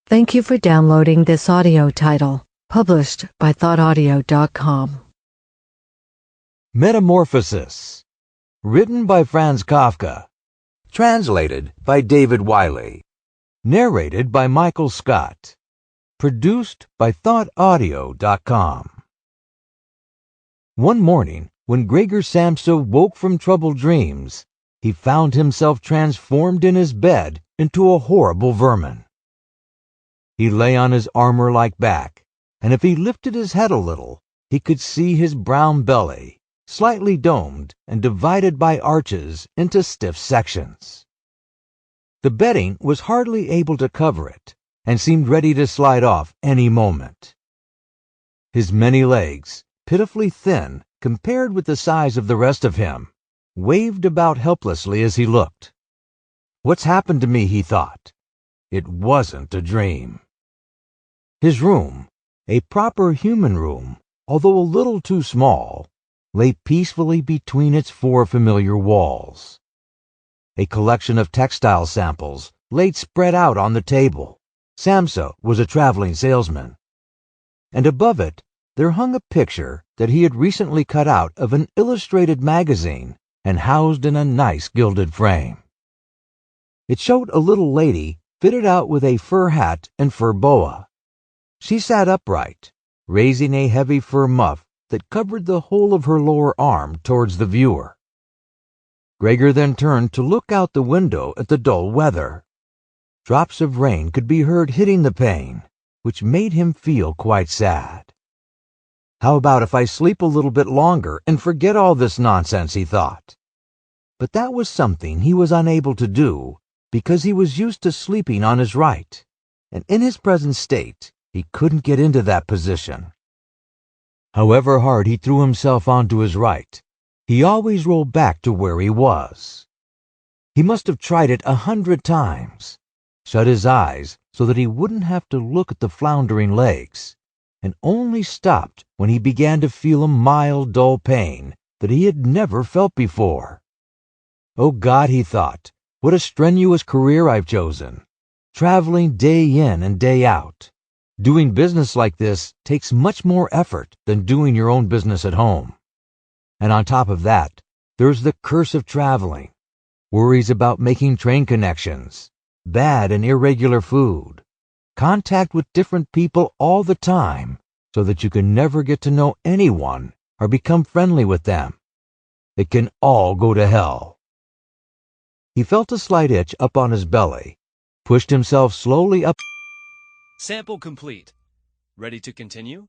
Thank you for downloading this audio title, published by thoughtaudio.com. Metamorphosis. Written by Franz Kafka. Translated by David Wiley. Narrated by Michael Scott. Produced by thoughtaudio.com. One morning, when Gregor Samsa woke from troubled dreams, he found himself transformed in his bed into a horrible vermin. He lay on his armor-like back, and if he lifted his head a little, he could see his brown belly, slightly domed and divided by arches into stiff sections. The bedding was hardly able to cover it, and seemed ready to slide off any moment. His many legs, pitifully thin compared with the size of the rest of him, waved about helplessly as he looked. "What's happened to me?" he thought. It wasn't a dream. His room, a proper human room, although a little too small, lay peacefully between its four familiar walls. A collection of textile samples lay spread out on the table. Samsa was a traveling salesman. And above it there hung a picture that he had recently cut out of an illustrated magazine and housed in a nice gilded frame. It showed a little lady fitted out with a fur hat and fur boa. She sat upright, raising a heavy fur muff that covered the whole of her lower arm towards the viewer. Gregor then turned to look out the window at the dull weather. Drops of rain could be heard hitting the pane, which made him feel quite sad. "How about if I sleep a little bit longer and forget all this nonsense?" he thought. But that was something he was unable to do because he was used to sleeping on his right, and in his present state he couldn't get into that position. However hard he threw himself onto his right, he always rolled back to where he was. He must have tried it 100 times, shut his eyes so that he wouldn't have to look at the floundering legs, and only stopped when he began to feel a mild, dull pain that he had never felt before. "Oh God," he thought, "what a strenuous career I've chosen, traveling day in and day out. Doing business like this takes much more effort than doing your own business at home. And on top of that, there's the curse of traveling, worries about making train connections, bad and irregular food, contact with different people all the time so that you can never get to know anyone or become friendly with them. It can all go to hell." He felt a slight itch up on his belly, pushed himself slowly up. Sample complete. Ready to continue?